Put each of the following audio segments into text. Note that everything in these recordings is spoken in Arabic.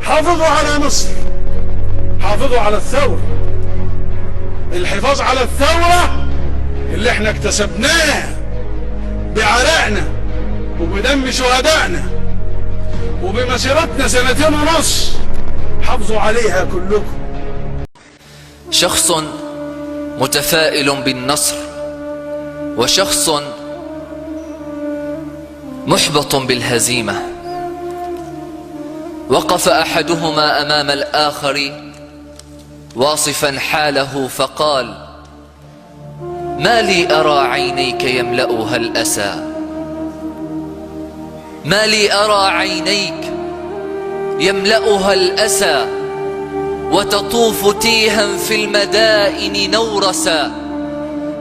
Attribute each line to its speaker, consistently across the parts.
Speaker 1: حافظوا على مصر، حافظوا على الثورة. الحفاظ على الثورة اللي احنا اكتسبناه بعرقنا وبدم شهدائنا وبمسيرتنا 2.5 سنين، حافظوا عليها كلكم.
Speaker 2: شخص متفائل بالنصر وشخص محبط بالهزيمة. وقف أحدهما أمام الآخر واصفا حاله فقال: ما لي أرى عينيك يملأها الأسى، ما لي أرى عينيك يملأها الأسى، وتطوف تيها في المدائن نورسا،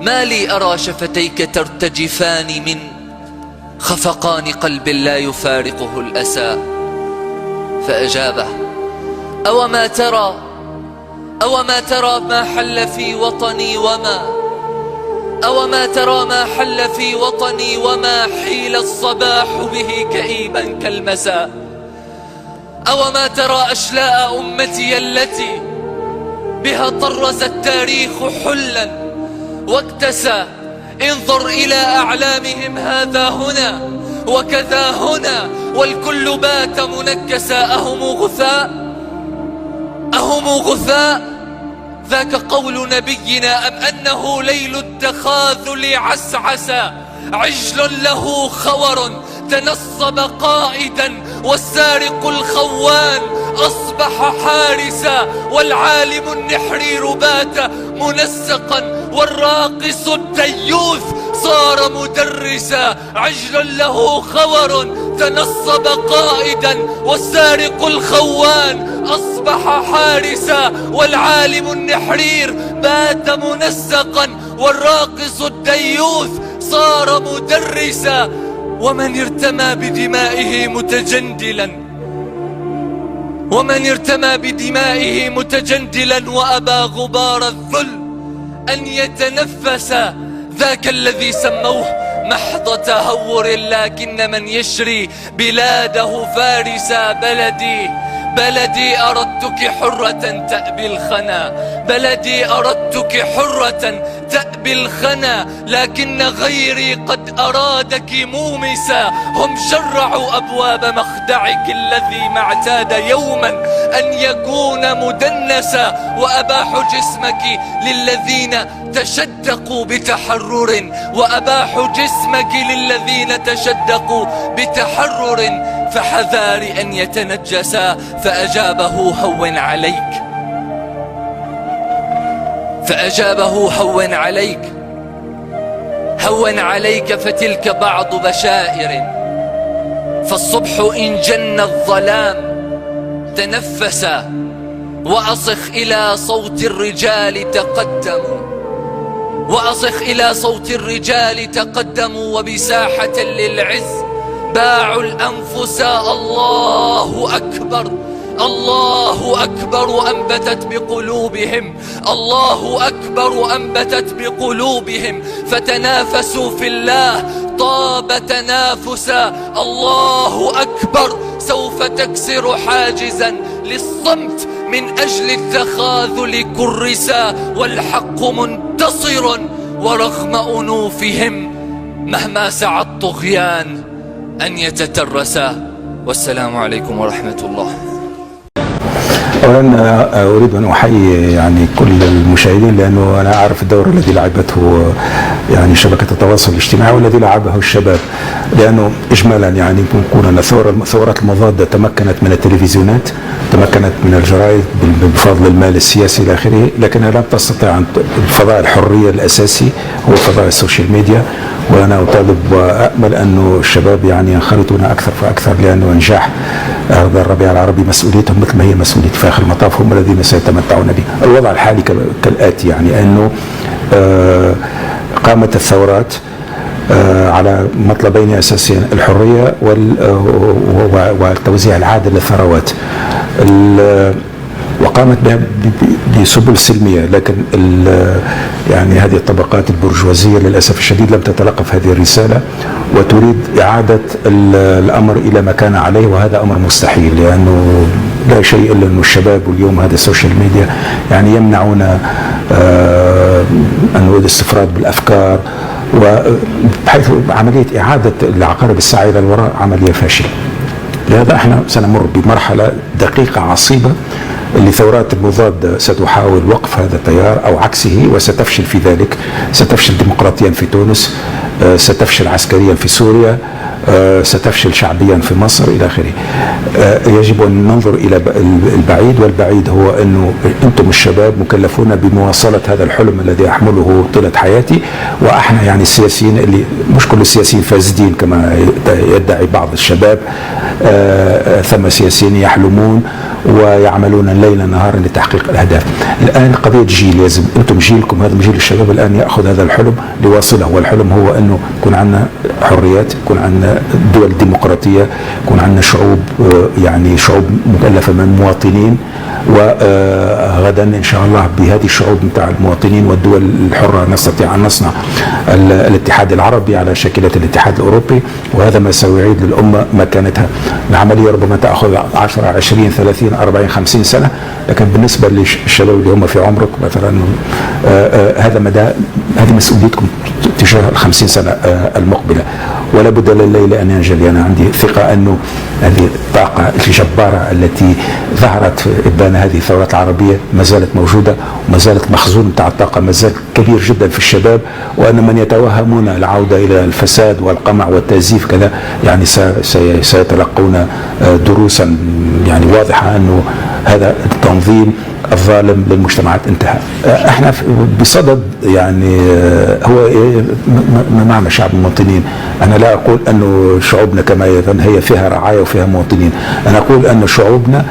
Speaker 2: ما لي أرى شفتيك ترتجفان من خفقان قلب لا يفارقه الأسى. فأجابه: أوما ترى ما حل في وطني أوما ترى ما حل في وطني وما حيل الصباح به كئيبا كالمساء. أوما ترى أشلاء أمتي التي بها طرز التاريخ حلا واكتسى. انظر إلى أعلامهم، هذا هنا وكذا هنا، والكل بات منكسا. أهم غثاء ذاك قول نبينا، أم أنه ليل التخاذل عسعسا. عجل له خور تنصب قائدا، والسارق الخوان أصبح حارسا، والعالم النحرير بات منسقا، والراقص الديوث صار مدرسا. عجل له خور تنصب قائدا، والسارق الخوان أصبح حارسا، والعالم النحرير بات منسقا، والراقص الديوث صار مدرسا. ومن ارتمى بدمائه متجندلا وأبى غبار الذل أن يتنفس، ذاك الذي سموه محض تهور، لكن من يشري بلاده فارسا. بلدي أردتك حرة تأبي الخنا، بلدي أردتك حرة تأبي الخنا، لكن غيري قد أرادك مومسا. هم شرعوا أبواب مخدعك الذي ما اعتاد يوما أن يكون مدنسا، وأباحوا جسمك للذين تشدقوا بتحرر، وأباحوا جسمك للذين تشدقوا بتحرر، فحذار أن يتنجسا. فأجابه: هون عليك فتلك بعض بشائر. فالصبح إن جن الظلام تنفسا، وأصخ إلى صوت الرجال تقدموا، وبساحة للعز باعوا الأنفس. الله أكبر، الله أكبر أنبتت بقلوبهم، فتنافسوا في الله طاب تنافسا. الله أكبر سوف تكسر حاجزا للصمت من أجل التخاذل كرسا، والحق منتصر ورغم أنوفهم مهما سعى الطغيان أن يتترسا. والسلام عليكم ورحمة الله.
Speaker 3: أولا أريد أن أحيي يعني كل المشاهدين، لأنه أنا أعرف الدور الذي لعبته يعني شبكة التواصل الاجتماعي والذي لعبه الشباب، لأنه إجمالا يعني نقول أن الثورات المضادة تمكنت من التلفزيونات، تمكنت من الجرائد بفضل المال السياسي إلى آخره، لكنها لم تستطع أن الفضاء الحرية الأساسي هو فضاء السوشيال ميديا. وأنا أطالب وأأمل أنه الشباب يعني ينخرطون أكثر فأكثر، لأنه نجاح هذا الربيع العربي مسؤوليتهم مثل ما هي مسؤولية في آخر المطاف، هم الذين سيتمتعون به. الوضع الحالي كالآتي، يعني أنه قامت الثورات على مطلبين أساسيين: الحرية والتوزيع العادل للثروات، وقامت بسبل سلمية، لكن يعني هذه الطبقات البرجوازية للأسف الشديد لم تتلقف هذه الرسالة، وتريد إعادة الأمر إلى ما كان عليه، وهذا أمر مستحيل، لأنه لا شيء إلا أن الشباب واليوم هذا السوشيال ميديا يعني يمنعون أنه الاستفراد بالأفكار، وبحيث عملية إعادة العقارب الساعية إلى الوراء عملية فاشلة. لهذا احنا سنمر بمرحلة دقيقة عصيبة اللي ثورات المضاد ستحاول وقف هذا التيار أو عكسه وستفشل في ذلك. ستفشل ديمقراطيا في تونس، ستفشل عسكريا في سوريا، ستفشل شعبيا في مصر إلى آخره. يجب أن ننظر إلى البعيد، والبعيد هو أنه أنتم الشباب مكلفون بمواصلة هذا الحلم الذي أحمله طيلة حياتي. وإحنا يعني السياسيين اللي مش كل السياسيين فاسدين كما يدعي بعض الشباب، ثم سياسيين يحلمون ويعملون ليلا نهارا لتحقيق الأهداف. الآن قضية جيل، لازم أنتم جيلكم هذا جيل الشباب الآن يأخذ هذا الحلم ليواصله، والحلم هو أنه يكون عندنا حريات، يكون عندنا دول ديمقراطية، يكون عندنا شعوب يعني شعوب مكلفة من مواطنين. وغدا إن شاء الله بهذه الشعوب متاع المواطنين والدول الحرة نستطيع أن نصنع الاتحاد العربي على شاكلة الاتحاد الأوروبي، وهذا ما سيعيد للأمة مكانتها. العملية ربما تأخذ 10 20 30 40 50 سنة، لكن بالنسبة للشباب اللي هم في عمرك مثلا هذا مدى، هذه مسؤوليتكم تجاه ال50 سنة المقبلة، ولا بد لليل أن ينجلي. أنا عندي ثقة أنه هذه الطاقة الجبارة التي ظهرت في إبان هذه الثورات العربية ما زالت موجودة، وما زالت مخزون بتاع الطاقة ما زال كبير جدا في الشباب، وأن من يتوهمون العودة إلى الفساد والقمع والتزييف كذا يعني سيتلقون دروسا يعني واضحة أنه هذا التنظيم الظالم للمجتمعات انتهى. احنا بصدد يعني هو ما معنى شعب المواطنين؟ انا لا اقول انه شعوبنا كما يظن هي فيها رعاية وفيها مواطنين، انا اقول ان شعوبنا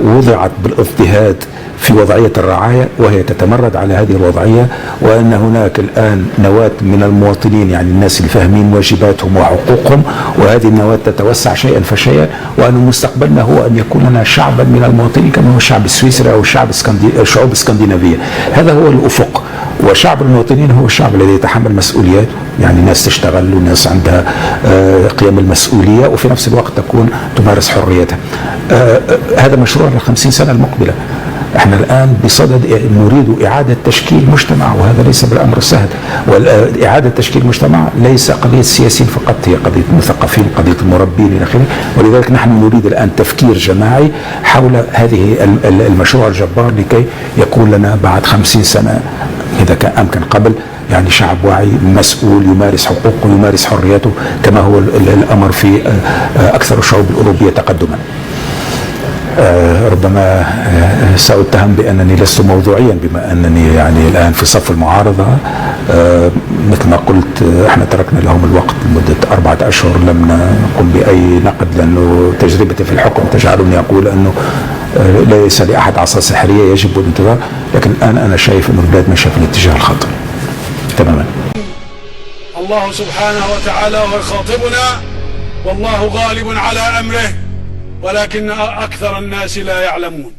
Speaker 3: وضعت بالاضطهاد في وضعية الرعاية وهي تتمرد على هذه الوضعية، وأن هناك الآن نواة من المواطنين يعني الناس اللي فاهمين واجباتهم وحقوقهم، وهذه النواة تتوسع شيئا فشيئا، وأن مستقبلنا هو أن يكون لنا شعبا من المواطنين كما هو الشعب السويسري أو الشعوب الاسكندنافية. هذا هو الأفق. وشعب المواطنين هو الشعب الذي يتحمل مسؤوليات، يعني ناس تشتغل وناس عندها قيم المسؤولية وفي نفس الوقت تكون تمارس حريتها. هذا مشروع ل50 سنة المقبلة. احنا الآن بصدد نريد إعادة تشكيل مجتمع، وهذا ليس بالأمر السهل. وإعادة تشكيل مجتمع ليس قضية السياسيين فقط، هي قضية المثقفين، قضية المربين إلى آخره. ولذلك نحن نريد الآن تفكير جماعي حول هذه المشروع الجبار لكي يكون لنا بعد 50 سنة إذا كان أمكن قبل يعني شعب واعي مسؤول يمارس حقوقه يمارس حرياته كما هو الأمر في أكثر الشعوب الأوروبية تقدما. ربما سأتهم بأنني لست موضوعيا بما أنني يعني الآن في صف المعارضة. مثل ما قلت احنا تركنا لهم الوقت لمدة 4 أشهر، لم نقم بأي نقد لأنه تجربتي في الحكم تجعلني أقول أنه ليس لأحد عصا سحرية يجب الانتظار، لكن الآن أنا شايف أن البلاد ماشية في الاتجاه الخاطئ تماما.
Speaker 1: الله سبحانه وتعالى هو يخاطبنا، والله غالب على أمره ولكن أكثر الناس لا يعلمون.